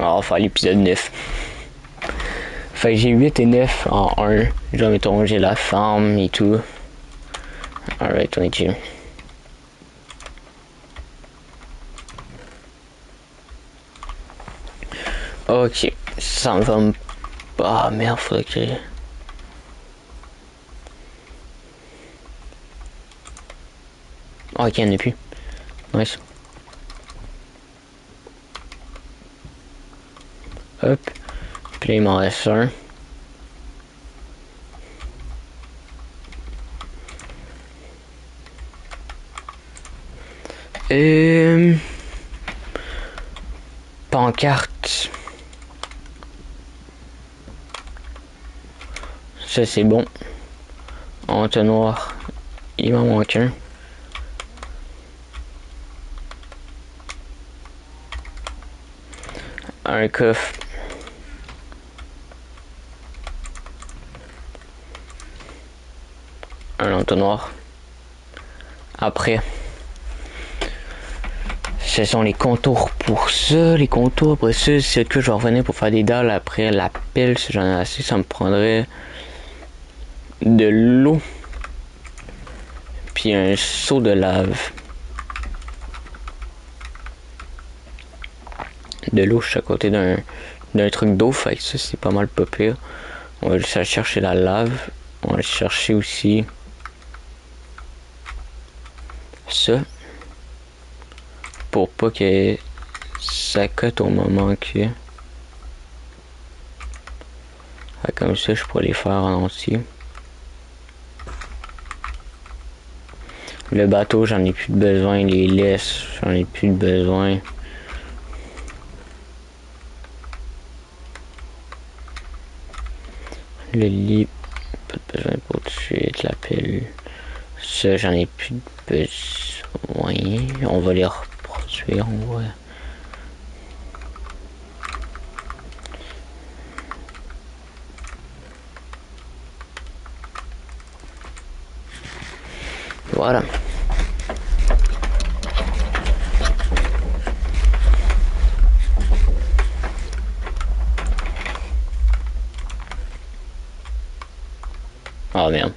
On va faire l'épisode 9. Fait que j'ai 8 et 9 en 1. Genre, mettons, j'ai la farm et tout. Alright, on est chill. Ok, ça va me... Ah merde, faudrait que... Ok, il n'y en a plus. Nice. Hop. Puis là, il m'en reste un. Pancarte. Ça, c'est bon. Entonnoir. Il m'en manque un. Un coffre. Un entonnoir. Après, ce sont les contours pour ça. Les contours, après ça, c'est que je vais revenir pour faire des dalles. Après, la pelle, si j'en ai assez, ça me prendrait de l'eau. Puis un seau de lave. De l'eau chaque côté d'un truc d'eau, fait que ça c'est pas mal pas pire. On va aller chercher la lave. On va aller chercher aussi ça. Pour pas que ça cote au moment que... Fait comme ça je pourrais les faire en entier. Le bateau j'en ai plus de besoin. Les laisses j'en ai plus de besoin. Le lit, pas de besoin pour tout de suite. La pelle, ça j'en ai plus de besoin. On va les reproduire, on va. Voilà. Oh merde.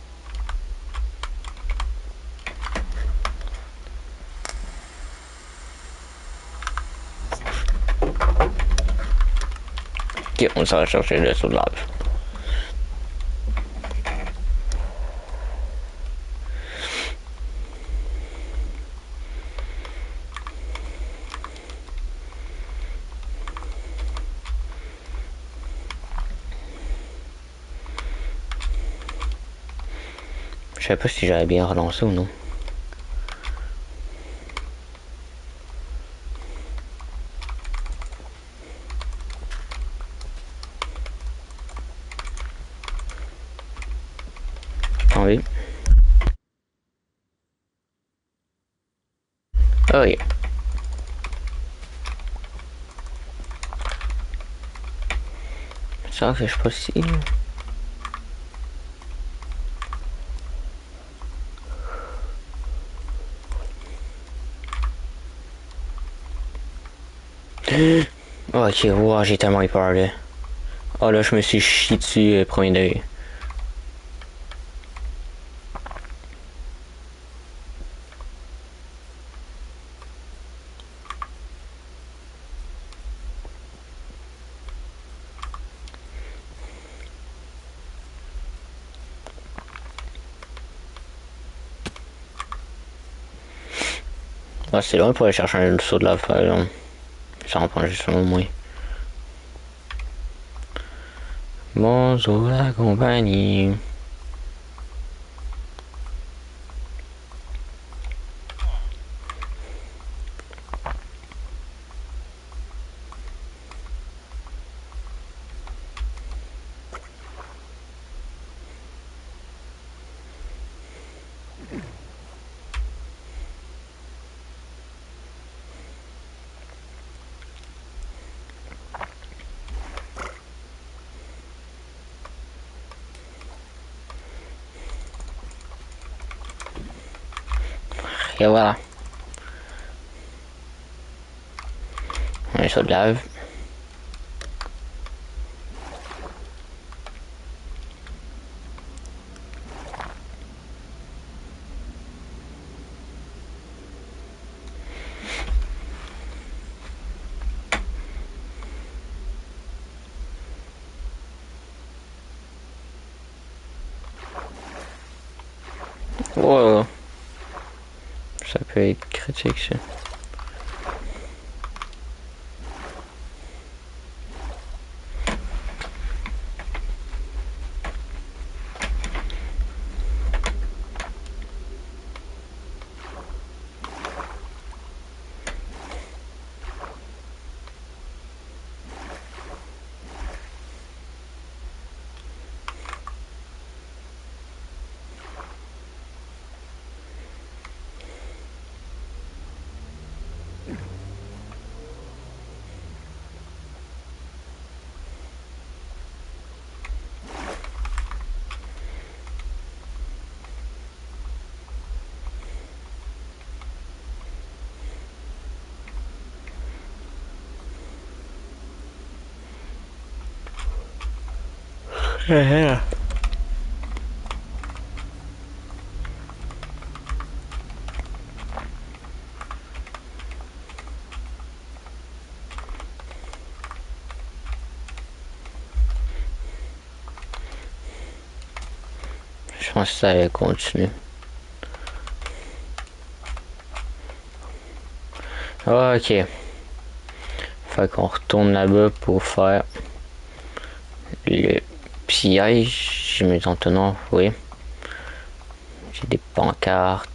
Ok, on s'en va chercher le seau de lave. Je sais pas si j'avais bien relancé ou non. Ah oui. Ah oui. Ça, je sais pas si... Ok, wow, j'ai tellement eu peur là. Oh là, je me suis chié dessus premier degré. Ah, c'est loin pour aller chercher un seau de lave, par exemple. Ça en prend juste un au moins. Bonjour la compagnie. Et voilà. Un seau de lave. Oh, ça peut être critique ça. Je pense que ça va continuer. Ok. Fait qu'on retourne là-bas pour faire le piège. J'ai mes entonnoirs, oui. J'ai des pancartes.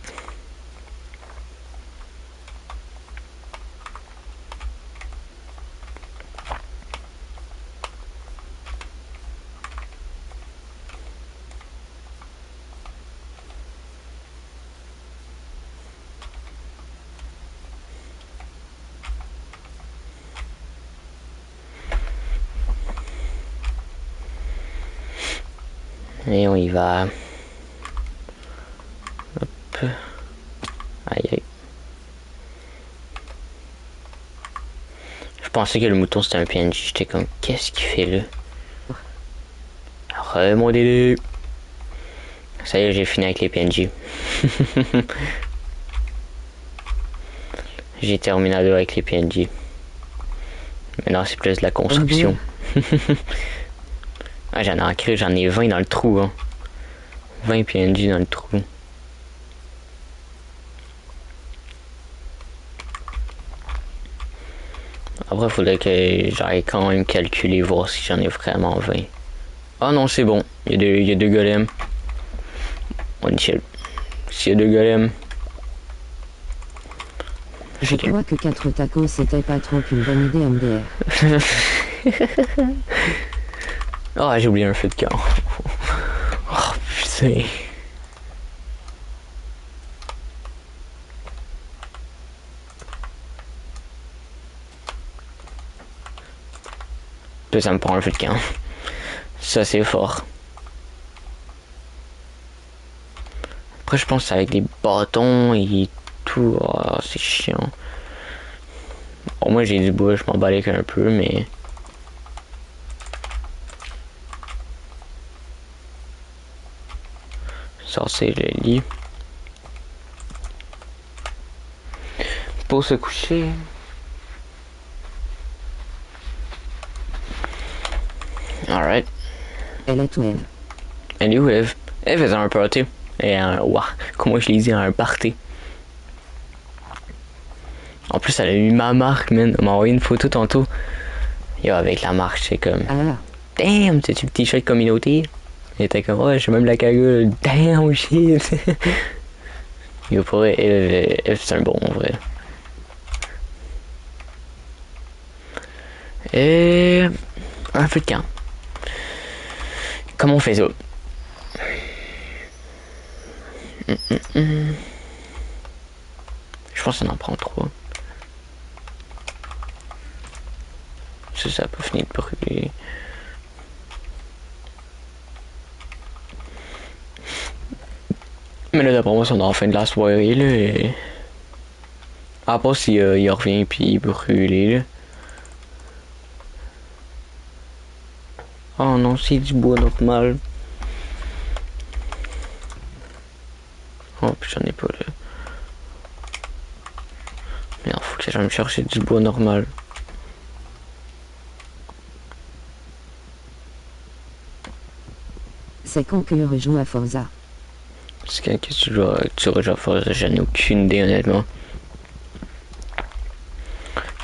Et on y va. Hop. Aïe aïe. Je pensais que le mouton c'était un PNJ. J'étais comme, qu'est-ce qu'il fait là? Remonter. Ça y est, j'ai fini avec les PNJ. J'ai terminé avec les PNJ. Maintenant c'est plus de la construction. Ah, j'en ai 20 dans le trou. Hein. 20 PNJ dans le trou. Après, il faudrait que j'aille quand même calculer, voir si j'en ai vraiment 20. Ah non, c'est bon. Il y a deux golems. On chill. S'il y a deux golems. Je crois que 4 tacos c'était pas trop une bonne idée MDR. Ah, j'ai oublié un feu de camp. Oh putain. Puis ça me prend un feu de camp. Ça c'est fort. Après je pense avec des bâtons et tout. Oh, c'est chiant. Bon, moi j'ai du bois, je m'en balais un peu, mais. Ça c'est le lit. Pour se coucher. Alright. Elle est où Eve? Elle est où Eve? Elle faisait un party. Et un. Ouah, comment je l'ai dit, un party. En plus, elle a eu ma marque, man. Elle m'a envoyé une photo tantôt. Yo, avec la marque, c'est comme. Ah. Damn, c'est-tu le t-shirt communauté? Elle était comme, ouais, j'ai même la cagoule. Damn, shit. Yo, pour vrai, Eve, c'est un bon, en vrai. Et. Un feu de camp. Comment on fait ça? Je pense qu'on en prend 3. Ça a pas fini de brûler. Mais là, d'après moi, on est en fin de la soirée, là. Et... à part s'il il revient puis il brûle, là. Oh non, c'est du bois normal. Oh, puis j'en ai pas, là. Mais non, faut que j'aille me chercher du bois normal. C'est quand que je rejoue à Forza? Qu'est-ce que tu vas déjà faire? J'en ai aucune idée, honnêtement.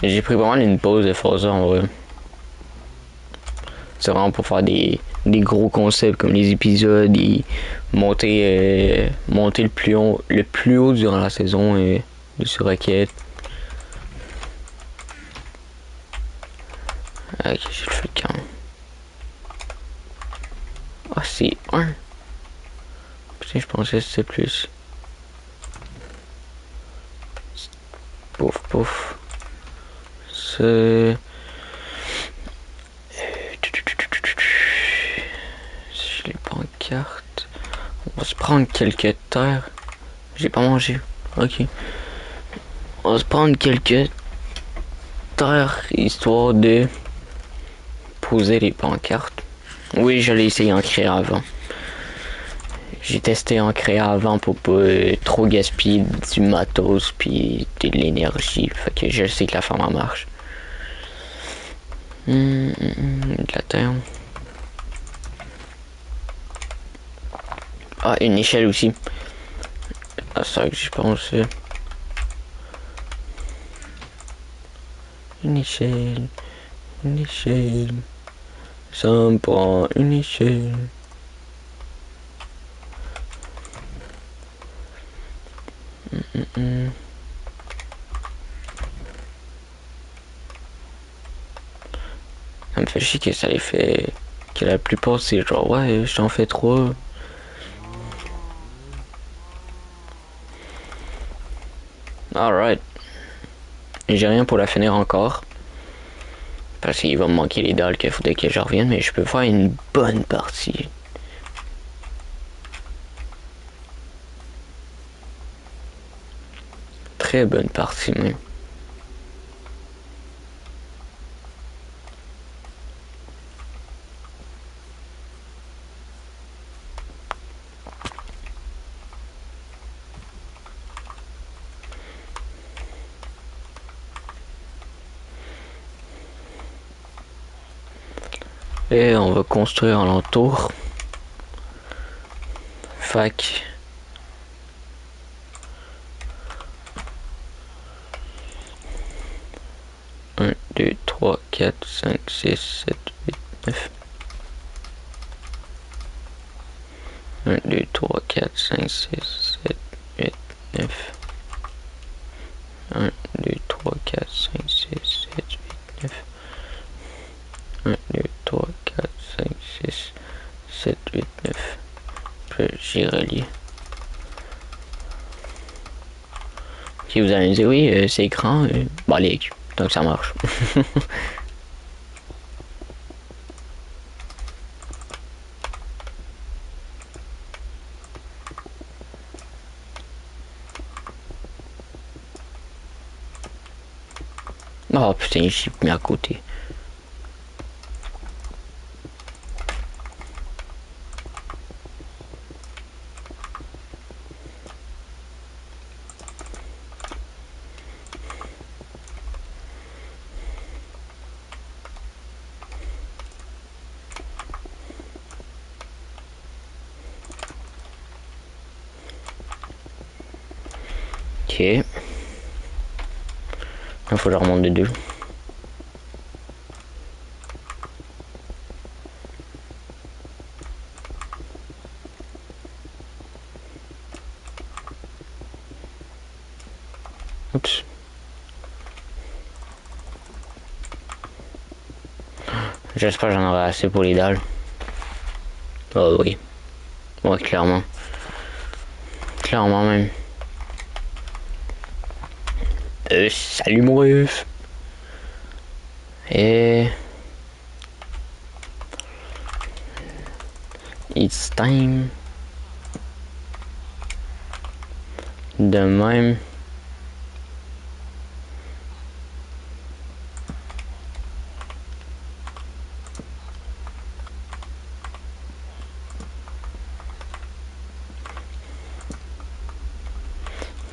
J'ai pris vraiment une pause de faire ça, en vrai. C'est vraiment pour faire des gros concepts comme les épisodes et monter le plus haut durant la saison de sur Rocket. Ok, j'ai le feu quand. Ah, c'est 1. Putain, je pensais que c'était plus. Pouf, pouf. C'est. Si je l'ai pas en carte. On va se prendre quelques terres. J'ai pas mangé. Ok. On va se prendre quelques terres histoire de poser les pancartes. Oui, je l'ai essayé en créer avant. J'ai testé en créer avant pour pas trop gaspiller du matos puis de l'énergie. Fait que je sais que la forme en marche. De la terre. Ah, une échelle aussi. Ah, c'est ça que je pense. Une échelle. Une échelle. Ça me prend une échelle. Ça me fait chier que ça les fait. Que la plupart c'est genre ouais, je t'en fais 3. Alright. J'ai rien pour la finir encore. Parce qu'il va me manquer les dalles qu'il faudrait que je revienne, mais je peux faire une bonne partie. Très bonne partie même. Et on va construire alentour. Fac. Un, 2, 3, 4, 5, 6, 7, 8, 9. 1, 2, 3, 4, 5, 6, 7, 8, 9. 1, 2, 3, 4, 5, 6, 7, 8, 9. 1, 2, 3, 4, 5, 6, 7, 8, 9. J'y relie. Si vous allez me dire, oui, c'est écran, bah allez, donc ça marche. Oh putain, j'ai mis à côté. Ok. Il faut que je remonte de 2. Oups. J'espère que j'en aurai assez pour les dalles. Oh oui. Ouais, clairement. Clairement même. Salut mon ref. Et... It's time. De même.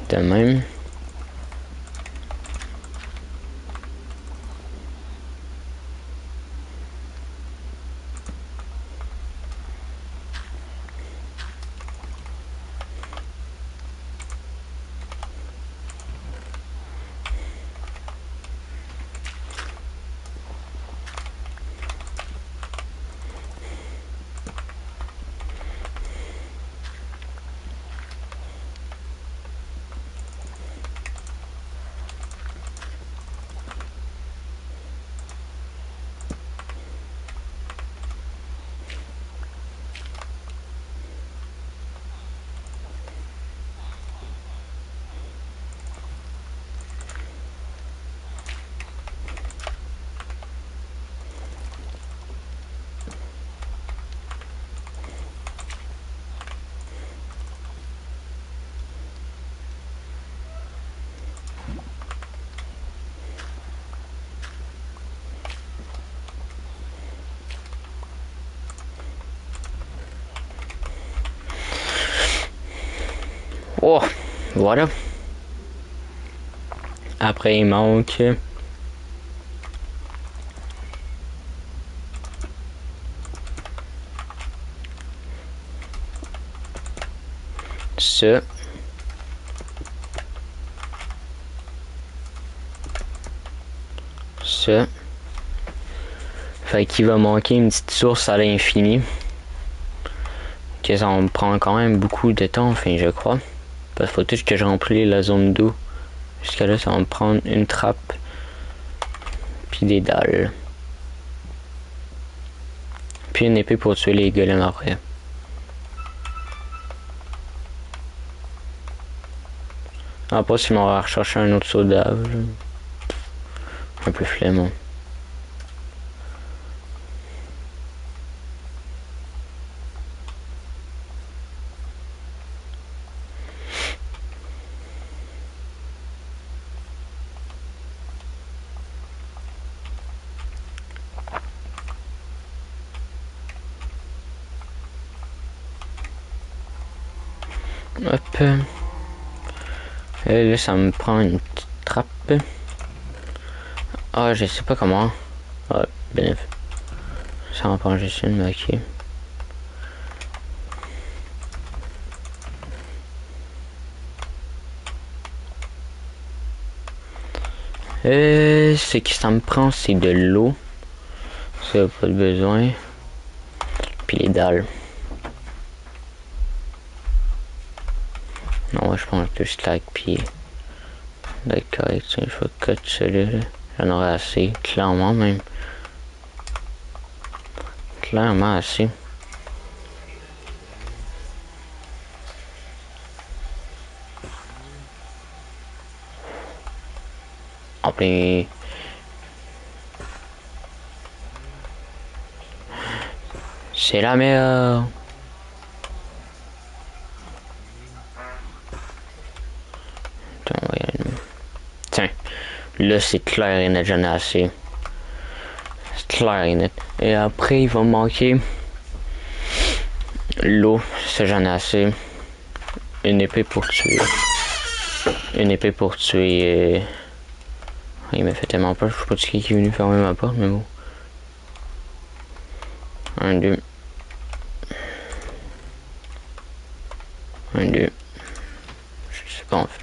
De même. Oh, voilà. Après, il manque ça. Ça. Fait qu'il va manquer une petite source à l'infini. Que ça me prend quand même beaucoup de temps, enfin, je crois. Parce qu'il faut tout que je remplis la zone d'eau. Jusqu'à là, ça va me prendre une trappe. Puis des dalles. Puis une épée pour tuer les golems après. Après, si on va rechercher un autre soda. Un peu flemmant. Hop. Et là, ça me prend une petite trappe. Ah, je sais pas comment. Ah, ben, ça en prend juste une, mais ok. Ce que ça me prend, c'est de l'eau. Ça, pas de besoin. Puis les dalles. Non, ouais, je pense que je claque, puis d'accord, je vais cut celui-là. J'en aurai assez, clairement même. Clairement assez. En plein... C'est la meilleure. Tiens, là c'est clair et net, j'en ai assez. C'est clair et net. Et après, il va me manquer l'eau, ça j'en ai assez. Une épée pour tuer. Une épée pour tuer. Il m'a fait tellement peur, je sais pas de qui est venu fermer ma porte, mais bon. 1, 2. 1, 2. Je sais pas en fait.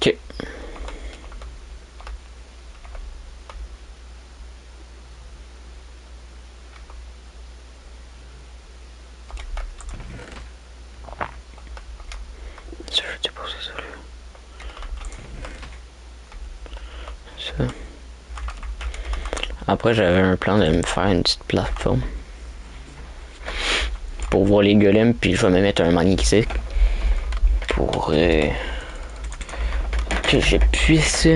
Ok. Ça, je sais pas si c'est ça. Ça. Après, j'avais un plan de me faire une petite plateforme pour voir les golems, puis je vais me mettre un magnétique pour que je puisse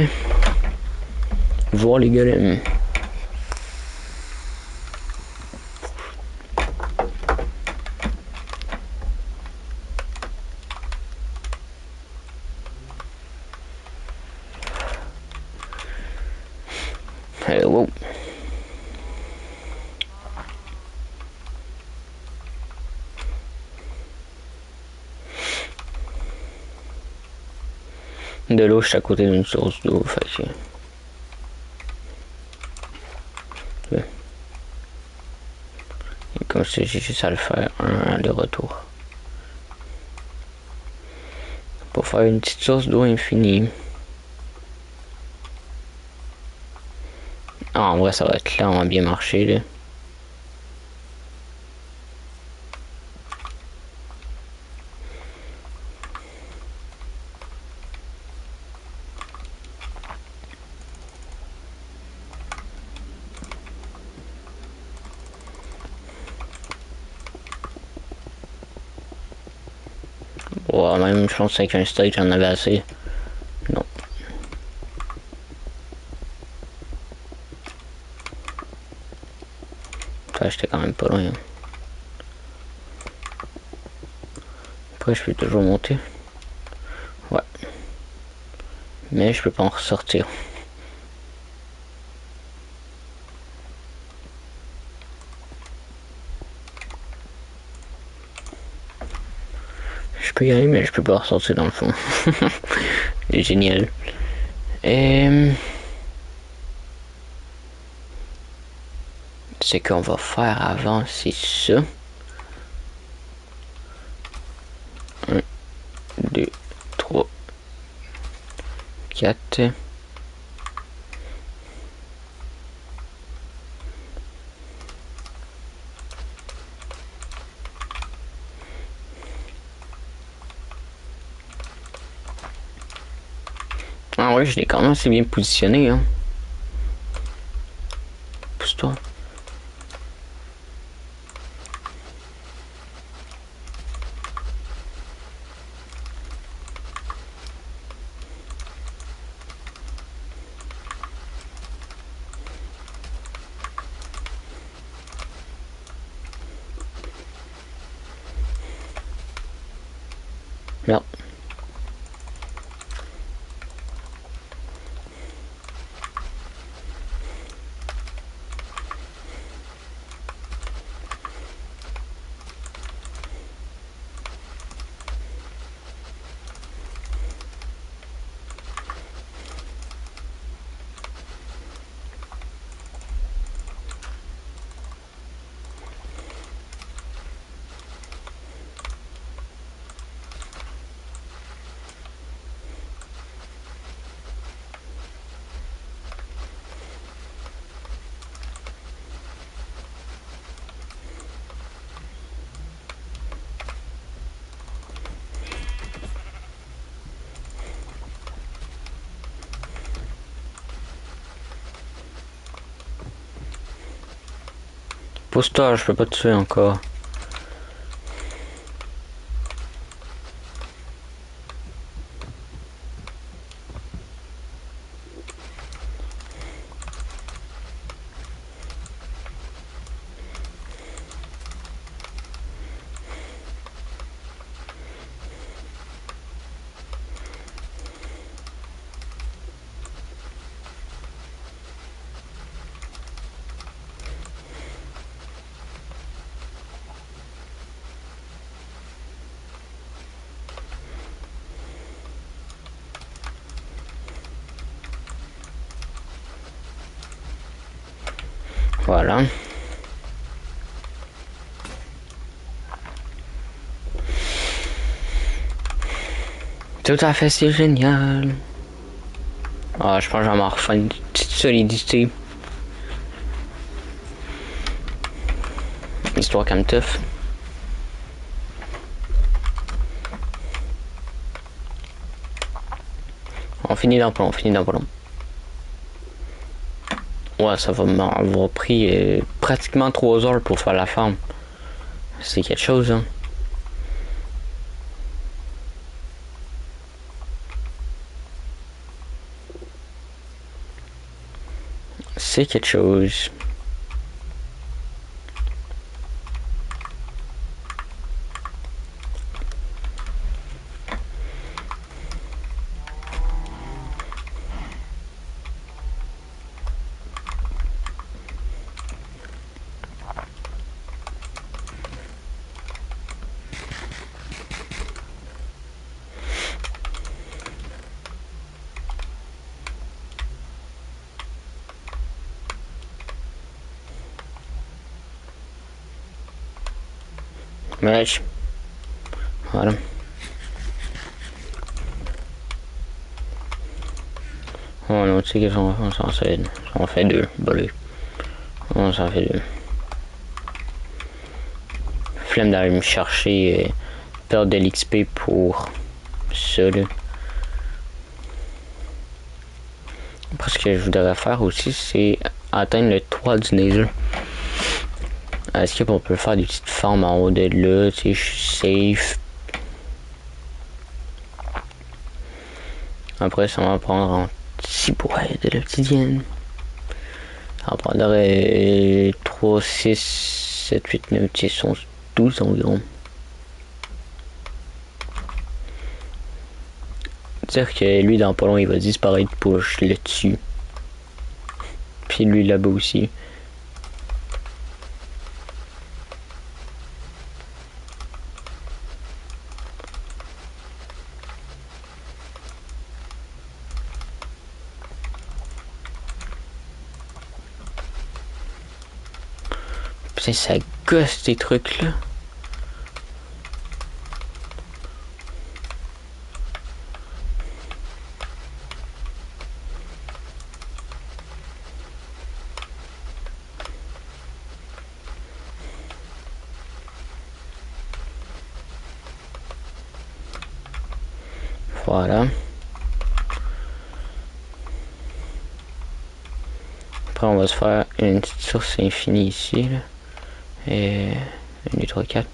voir les golems. Wow. De l'eau, je suis à côté d'une source d'eau, fait que... Ouais. Et comme ça, j'ai juste à le faire un aller-retour. Pour faire une petite source d'eau infinie. Ah, en vrai, ça va clairement bien marcher, là. Ouais, même, je pense qu'avec un steak, j'en avais assez. Non. Enfin, j'étais quand même pas loin. Après, je peux toujours monter. Ouais. Mais je peux pas en ressortir. Je peux y aller, mais je peux pas ressortir dans le fond. C'est génial. Ce qu'on va faire avant, c'est ça. 1, 2, 3, 4. Ah ouais, je l'ai quand même assez bien positionné, hein. Pousse-toi. Merde. Pousse-toi, je peux pas te tuer encore. Voilà. Tout à fait, c'est génial. Ah, je pense que je vais m'en refaire une petite solidité. Histoire comme tough. On finit dans pas long, on finit dans pas long. Ouais, ça va m'avoir pris pratiquement 3 heures pour faire la ferme. C'est quelque chose, hein. C'est quelque chose. Wesh. Voilà. Oh non, tu sais qu'est-ce qu'on va faire? On s'en fait 2. Bolé. On s'en fait 2. Flemme d'aller me chercher perdre de l'XP pour ça, là. Après, ce que je voudrais faire aussi, c'est atteindre le toit du Nether. Est-ce qu'on peut faire des petites formes en haut de là, tu sais, je suis safe. Après, ça va prendre un petit bois de l'obsidienne. Ça va prendre 3, 6, 7, 8, 9, 10, 11, 12 environ. Dire que lui, dans pas long, il va disparaître pour je le tue. Puis lui, là-bas aussi. Putain, ça gosse des trucs là. Voilà. Après, on va se faire une petite source infinie ici, là. Et 1, 2, 3, 4.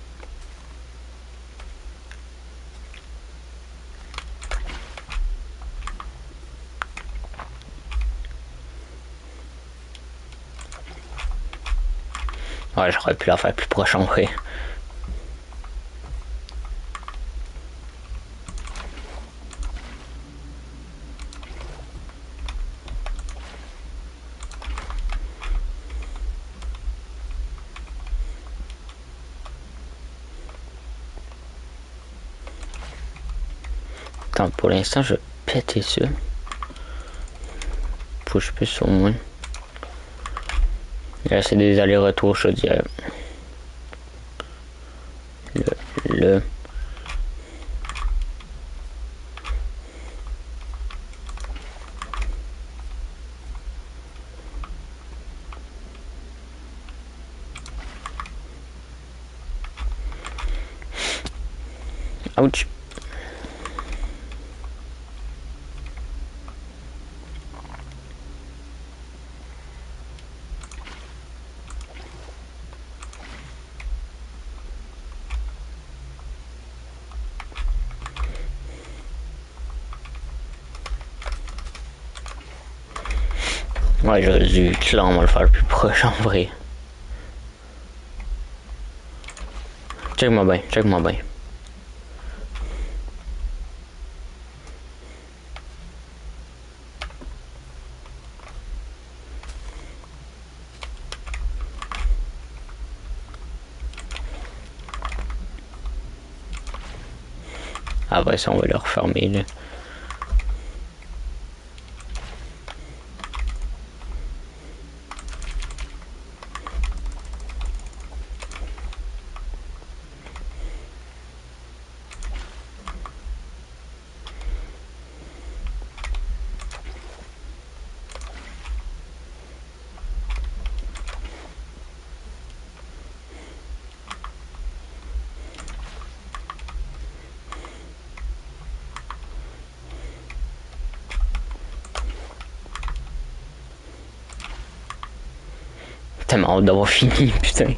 Ouais, j'aurais pu la faire plus proche en vrai. Attends, pour l'instant, je vais péter ça. Faut que je puisse au moins. Là, c'est des allers-retours chaudière. Le. Ouch. Ouais, j'aurais dû clairement le faire plus proche en vrai. Check-moi bien, check-moi bien. Après ça, on va le refermer là. Tellement hâte d'avoir fini, putain.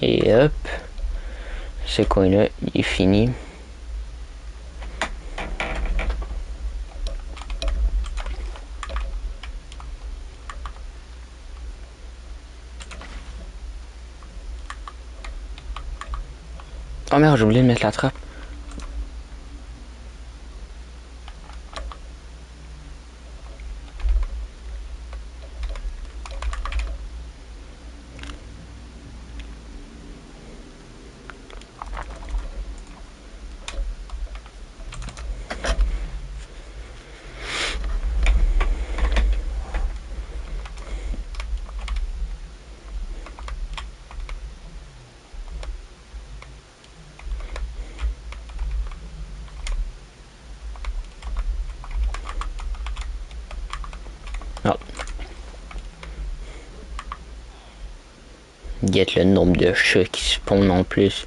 Et hop. Ce coin-là, il est fini. Oh merde, j'ai oublié de mettre la trappe. Oh. Guette le nombre de chats qui spawnent en plus.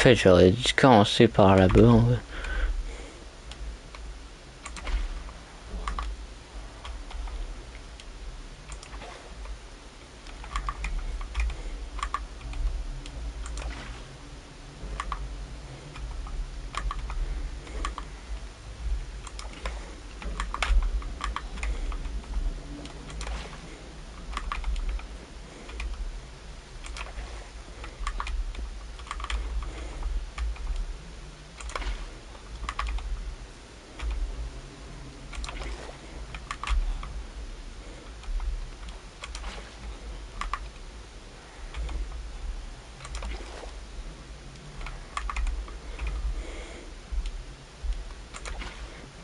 fait, j'aurais dû commencer par là-bas, en vrai.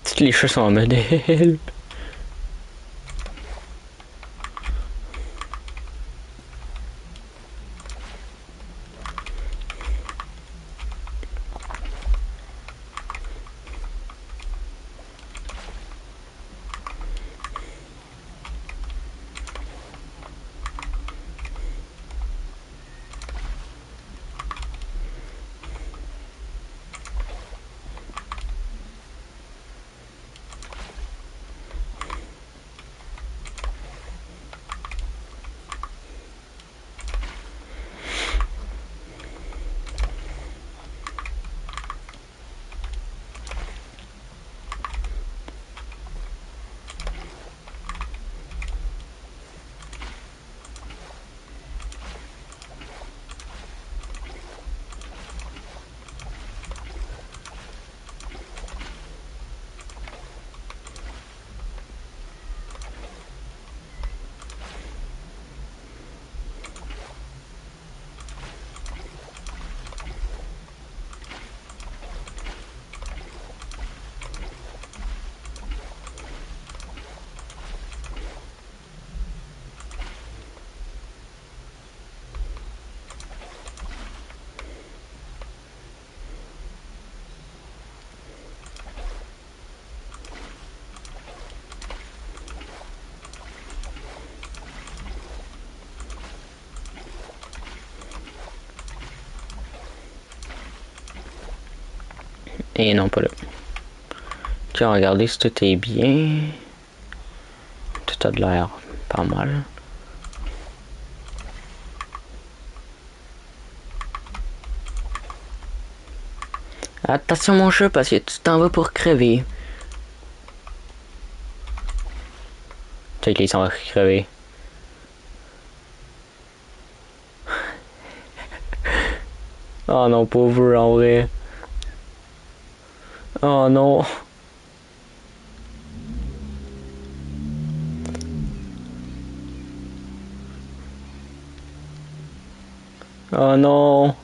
Toutes les choses sont en mode help. Et non, pas là. Tiens, regardez si tout est bien. Tout a de l'air pas mal. Attention mon chat, parce que tu t'en vas pour crever. Tu sais qu'il s'en va crever. Oh non, pauvre en vrai. Oh non. Oh non.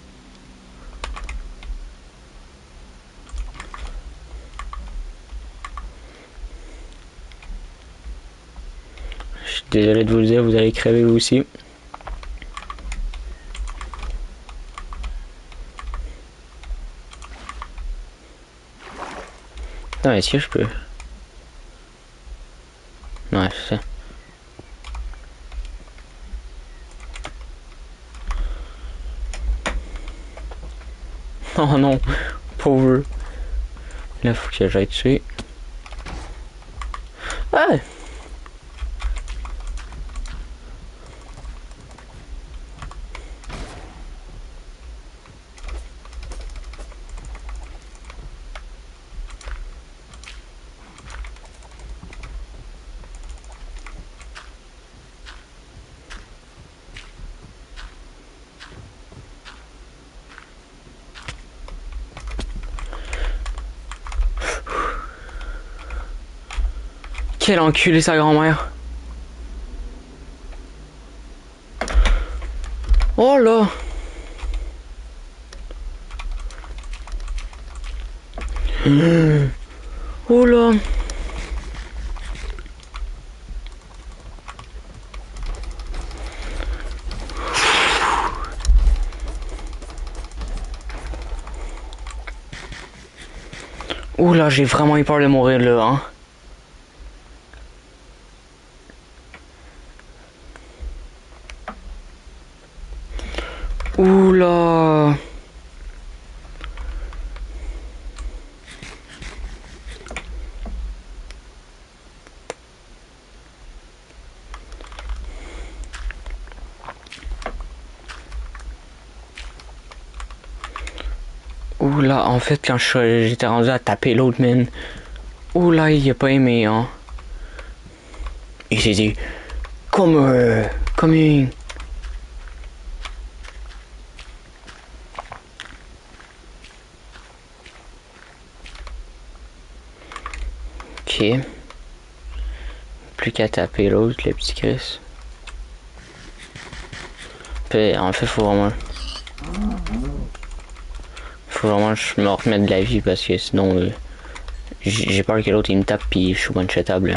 Je suis désolé de vous le dire, vous allez crever vous aussi. Non, est-ce que je peux? Ouais, c'est ça. Oh non, pauvre. Là, faut que j'aille dessus. Ah! Quel enculé sa grand-mère. Oh là. Oh là. Oh là, j'ai vraiment eu peur de mourir là, hein. Oula. Oula, en fait, quand j'étais rendu à taper l'autre, man. Oula, il a pas aimé, hein. Il s'est dit, comme Ok. Plus qu'à taper l'autre, le petit Chris. Puis, en fait, faut vraiment que je me remette de la vie parce que sinon, j'ai peur que l'autre il me tape puis je suis one-shotable.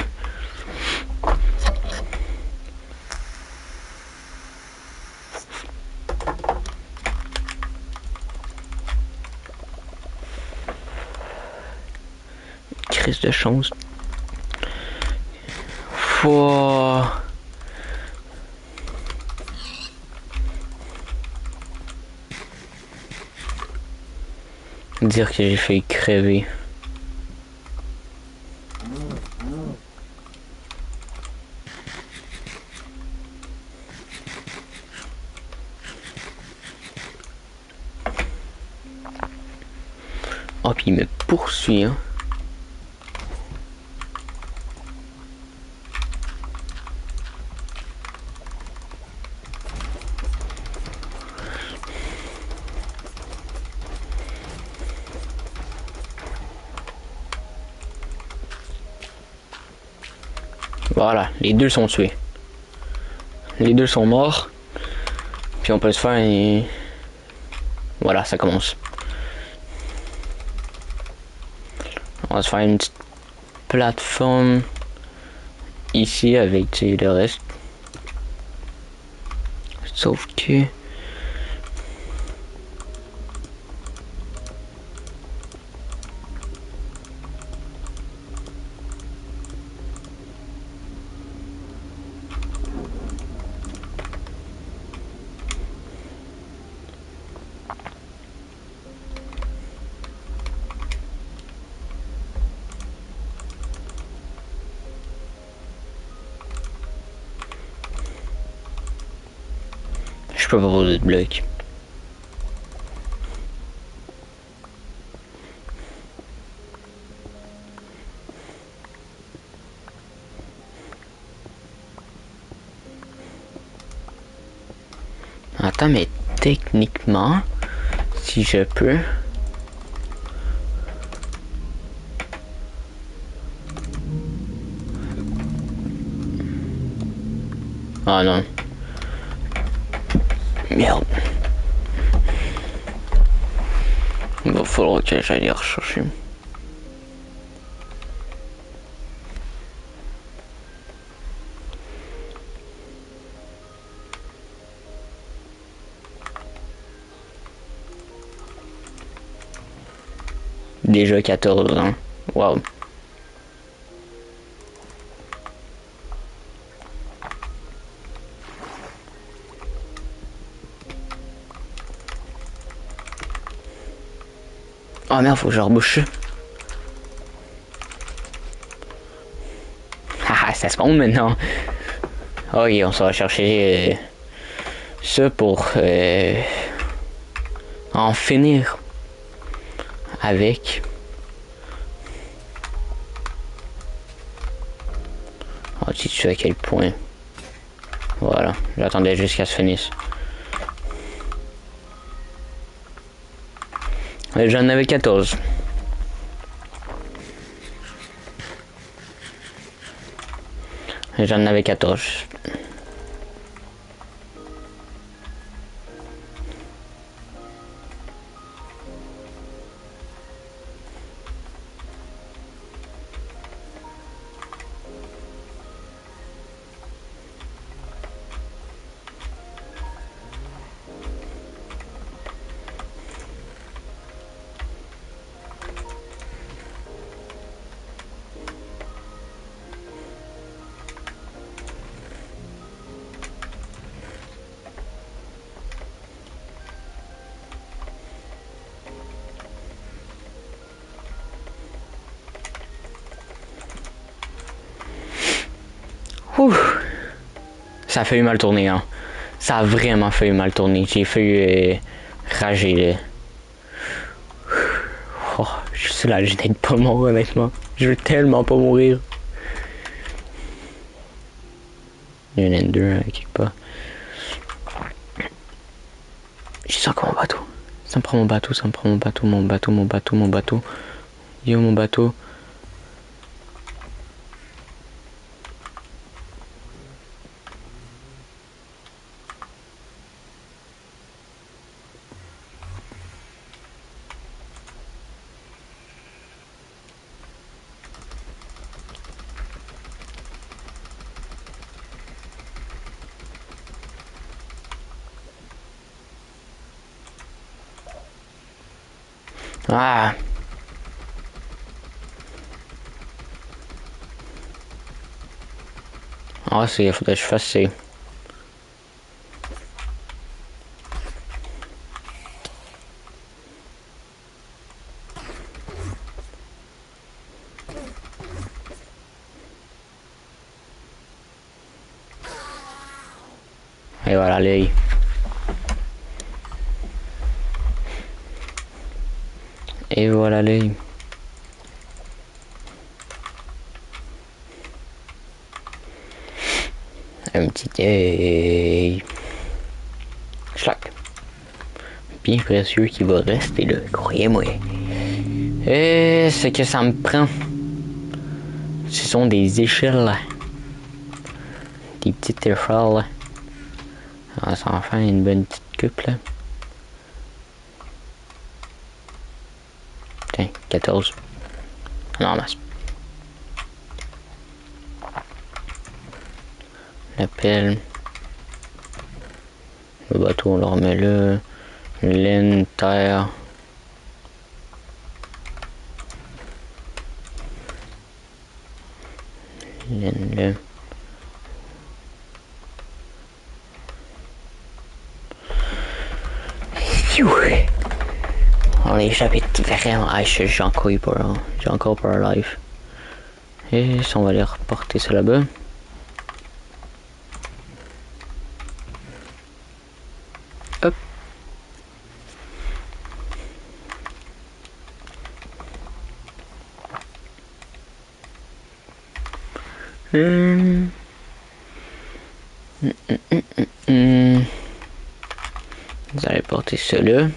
Crise de chance. Faut dire que j'ai failli crever. Oh, puis il me poursuit, hein. Voilà, les deux sont tués. Les deux sont morts. Puis on peut se faire un... Voilà, ça commence. On va se faire une petite plateforme ici avec le reste. Sauf que... Je peux pas poser de bloc. Attends, mais techniquement, si je peux... Ah non. Merde. Il va falloir que j'aille les rechercher. Déjà 14 ans. Wow. Oh merde, faut que je rebouche. Ah, ça se compte maintenant. Ok, on s'en va chercher ça pour en finir avec. Oh, tu sais à quel point. Voilà, j'attendais jusqu'à ce finisse. J'en avais 14. J'en avais 14. Ouh. Ça a failli mal tourner, hein. Ça a vraiment failli mal tourner. J'ai failli rager, là. Oh, je suis là, je n'aide pas mort honnêtement. Je veux tellement pas mourir. Il y a un Ender quelque part. Je sens que mon bateau. Ça me prend mon bateau, ça me prend mon bateau, mon bateau, mon bateau, mon bateau. Yo mon bateau. Ah! Ah, il faudrait que je fasse ça. Et voilà l'œil. Et voilà l'œil. Un petit œil. Schlac. Bien précieux qui va rester là, croyez-moi. Et ce que ça me prend, ce sont des échelles. Des petites échelles. On va s'en faire une bonne petite coupe là. Tiens, 14. Non, masse. La pelle. Le bateau, on le remet là. Laine, terre. Laine là. On a échappé vraiment. Ah, j'ai encore eu peur. J'ai encore peur live. Et si on va aller reporter ça là-bas. Hop. Vous allez porter ça là.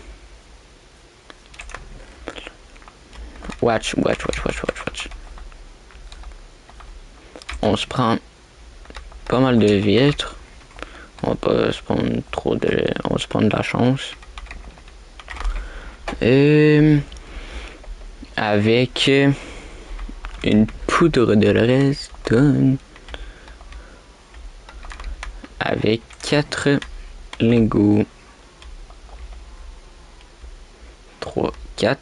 Watch. On se prend pas mal de vitres. On va pas se prendre trop de... On va se prendre de la chance. Avec une poudre de redstone. Avec 4 lingots. 3, 4.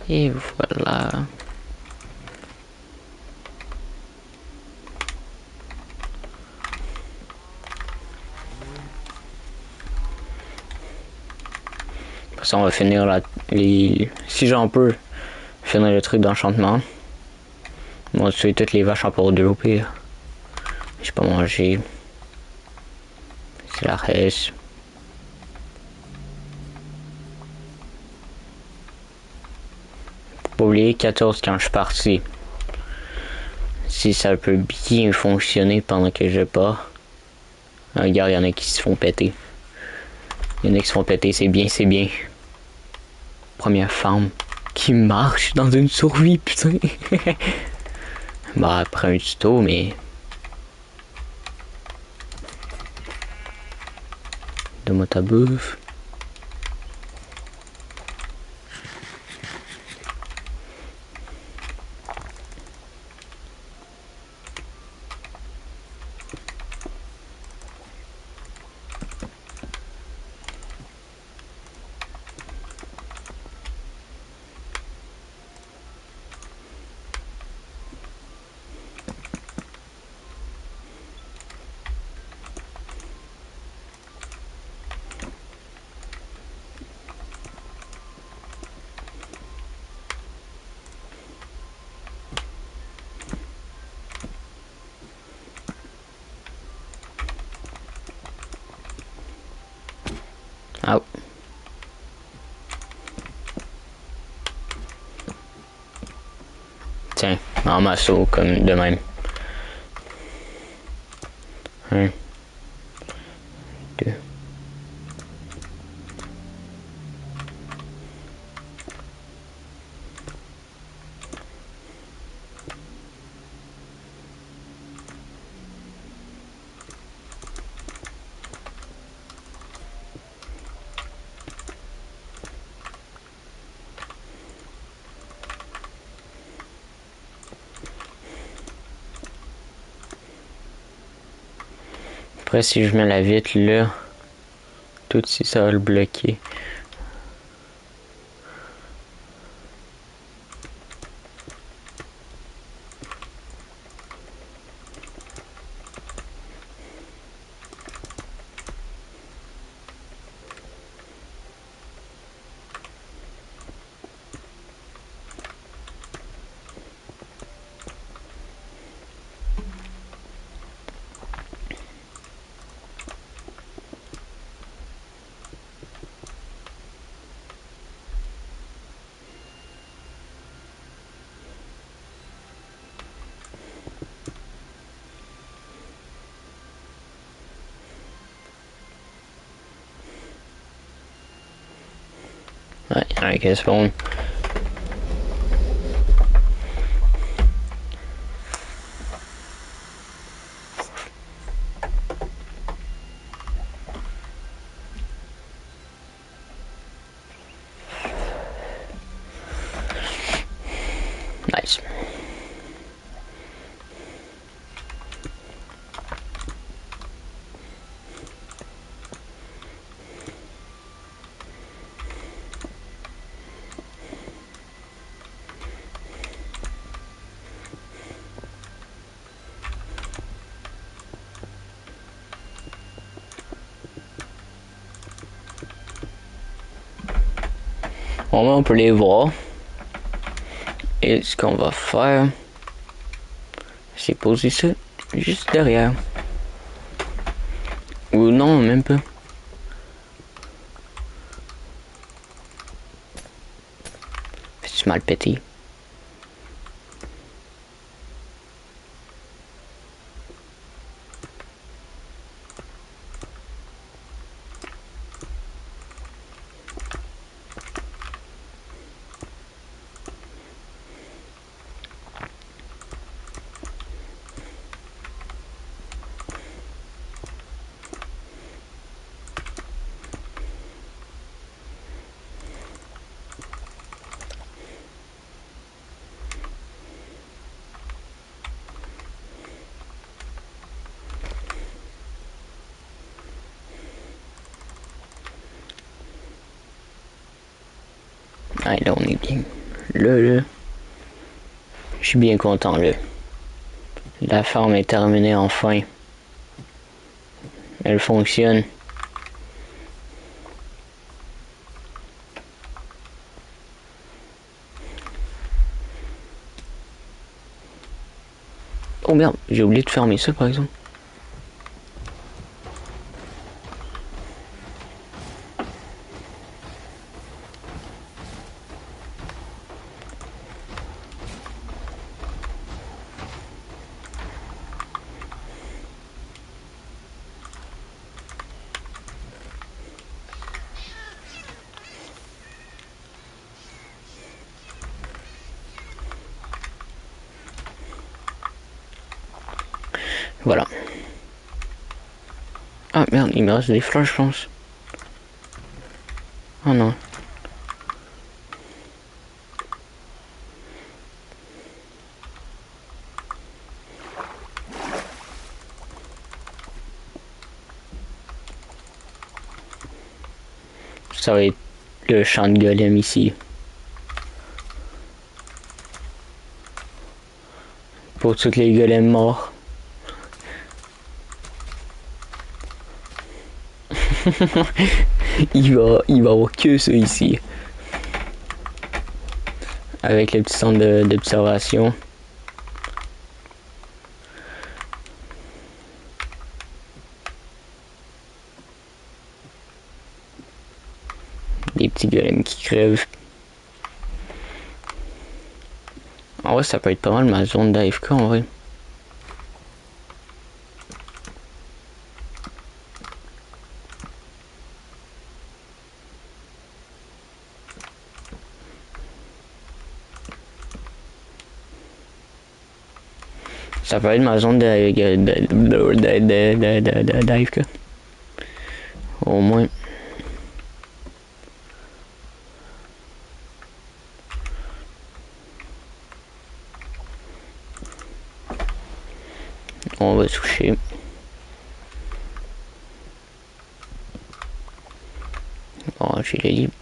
Et voilà. Après ça, on va finir si j'en peux, finir le truc d'enchantement. Bon, tuer toutes les vaches en pour deux au pire. J'ai pas mangé. C'est la reste. Faut pas oublier 14 quand je suis parti. Si ça peut bien fonctionner pendant que je pars. Regarde, il y en a qui se font péter. Il y en a qui se font péter, c'est bien, c'est bien. Première femme qui marche dans une survie, putain. Bah, après un tuto, mais... Donne-moi ta bouffe. Tiens, en masseau, comme de même. 1, 2. Après, si je mets la vitre là, tout ici, ça va le bloquer. Ouais, I guess bon. Nice. Bon, on peut les voir. Et ce qu'on va faire, c'est poser ça juste derrière. Ou non, même pas. C'est mal pété. Ah, là, on est bien. Là, je suis bien content, là. La forme est terminée enfin. Elle fonctionne. Oh merde, j'ai oublié de fermer ça par exemple. Voilà. Ah merde, il me reste des fleurs, je pense. Oh non. Ça va être le champ de golem ici. Pour tous les golems morts. il va avoir que ça ici. Avec le petit centre d'observation. Des petits golems qui crèvent. En vrai, ça peut être pas mal ma zone d'AFK en vrai. Ça peut être ma zone d'AFK. Au moins. On va toucher. Bon, j'ai les libre.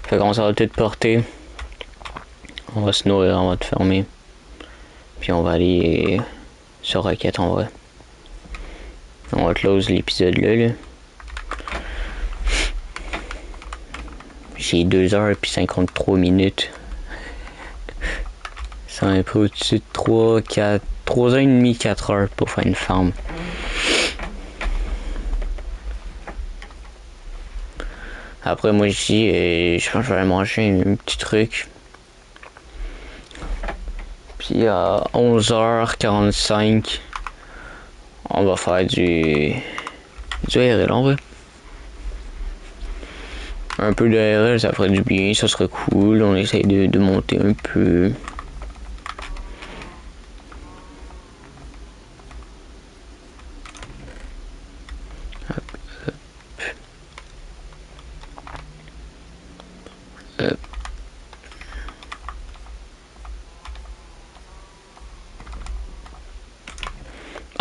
Fait qu'on ça va tout porter. On va se nourrir, on va te fermer. Puis on va aller sur Rocket en vrai. On va close l'épisode là. J'ai 2h et 53 minutes. C'est un peu au-dessus de 3h30, 4h pour faire une farm. Après moi ici, je pense que je vais aller manger un petit truc. Puis à 11h45, on va faire du RL en vrai. Un peu de RL, ça ferait du bien, ça serait cool. On essaye de monter un peu.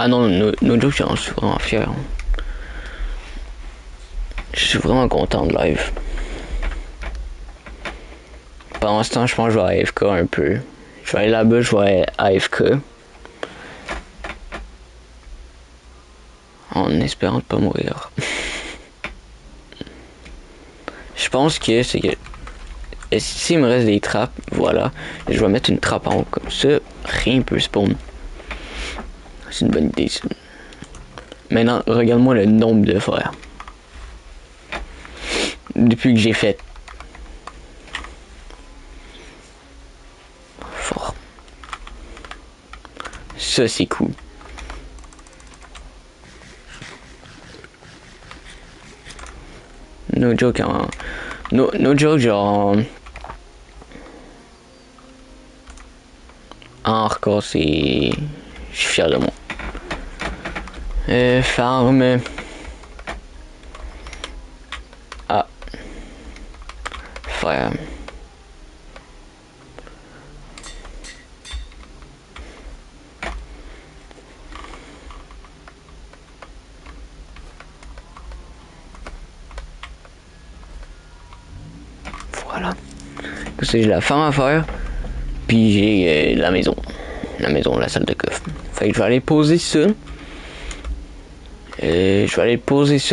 Ah non, no joke, j'en suis vraiment fier. Je suis vraiment content de live. Pendant ce temps, je pense que je vais AFK un peu. Je vais aller là-bas, je vais AFK. En espérant de pas mourir. Je pense que c'est que s'il me reste des trappes, voilà, je vais mettre une trappe en haut comme ça, rien peut spawn. C'est une bonne idée ça. Maintenant, regarde-moi le nombre de frères. Depuis que j'ai fait. Fort. Ça c'est cool. No joke, hein. No joke, genre. En hardcore, c'est. Je suis fier de moi. Farm. Ah. Frère. Voilà. J'ai la farm à faire. Puis j'ai la maison. La salle de coffre. Fait que je vais aller poser ça.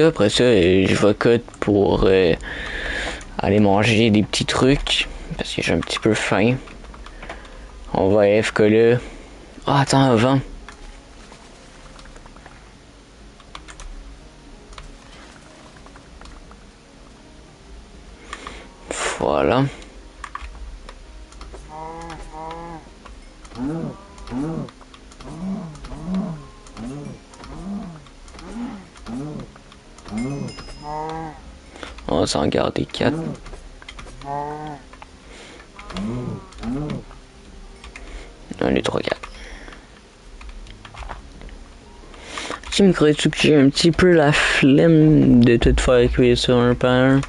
Après ça, je vais cut pour aller manger des petits trucs. Parce que j'ai un petit peu faim. On va AFK là. Ah, attends, avant. Voilà. On va s'en garder 4. Un, 2, 3, 4. Tu me crois-tu que j'ai un petit peu la flemme de tout faire cuire ça un par un?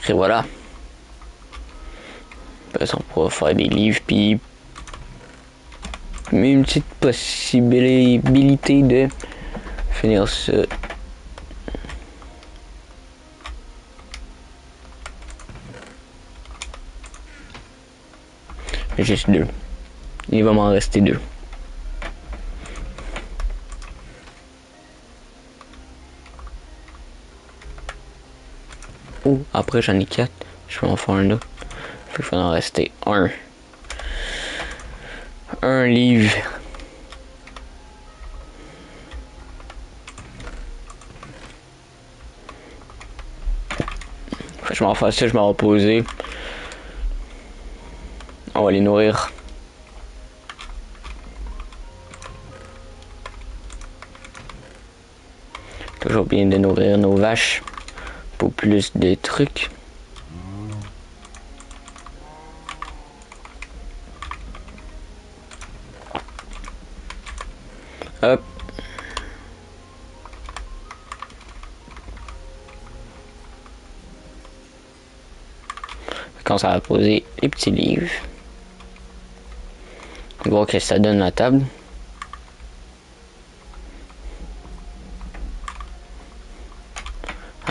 Et voilà. Parce qu'on pourra faire des livres puis une petite possibilité de finir ça. Juste 2. Il va m'en rester 2. Oh, après j'en ai 4. Je vais en faire un autre. Fait qu'il va en rester 1. Un livre. Je m'en fais ça, je m'en vais poser. On va les nourrir. Toujours bien de nourrir nos vaches pour plus de trucs. Hop. Quand ça va poser les petits livres. Voir que ça donne la table.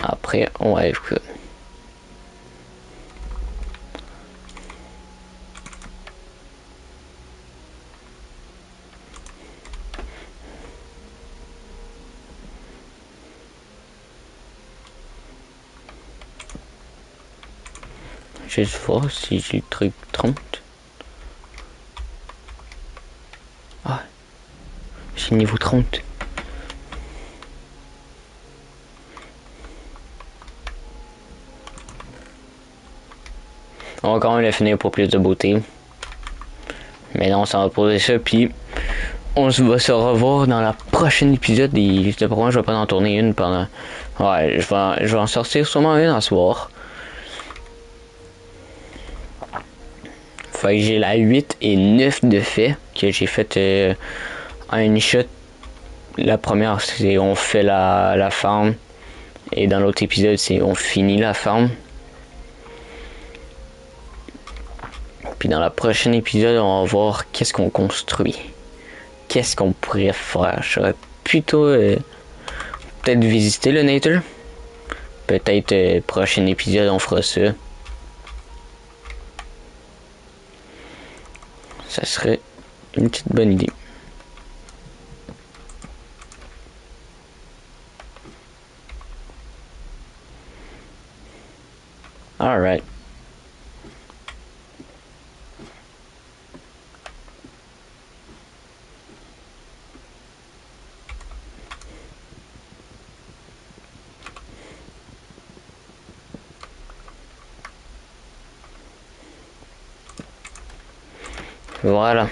Après, on va AFK. Juste voir si j'ai le truc 30. Ah, j'ai niveau 30. On va quand même le finir pour plus de beauté. Mais non, ça va poser ça, puis on va se revoir dans la prochaine épisode. Et de probablement, je vais pas en tourner une pendant. Ouais, je vais en sortir sûrement une à soir. Fait que j'ai la 8 et 9 de fait que j'ai fait en une shot. La première, c'est on fait la farm. Et dans l'autre épisode, c'est on finit la farm. Puis dans la prochaine épisode, on va voir qu'est-ce qu'on construit. Qu'est-ce qu'on pourrait faire. J'aurais plutôt peut-être visiter le Nether. Peut-être prochain épisode, on fera ça. Ça serait une petite bonne idée. Alright. Voilà.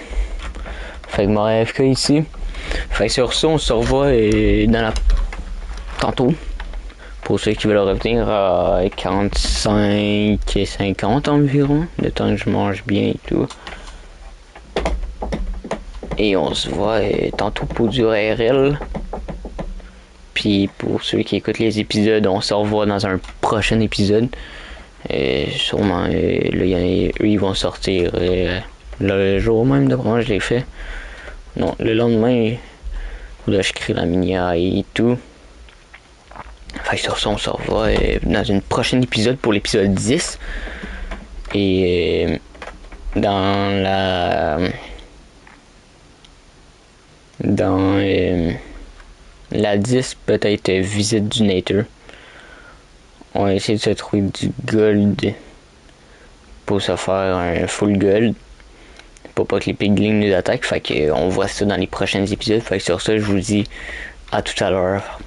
Fait que mon AFK ici. Fait que sur ça, on se revoit dans la tantôt. Pour ceux qui veulent revenir à 45 et 50 environ. Le temps que je mange bien et tout. Et on se voit tantôt pour du RL. Puis pour ceux qui écoutent les épisodes, on se revoit dans un prochain épisode. Et sûrement, là, eux, ils vont sortir le jour même de comment je l'ai fait. Non, le lendemain, là, je crée la minière et tout. Fait que sur ça, on se revoit dans une prochaine épisode pour l'épisode 10. Et dans la 10, peut-être visite du Nether. On va essayer de se trouver du gold pour se faire un full gold. Pour pas que les piglins nous attaquent. Fait que on voit ça dans les prochains épisodes. Fait que sur ça, je vous dis à tout à l'heure.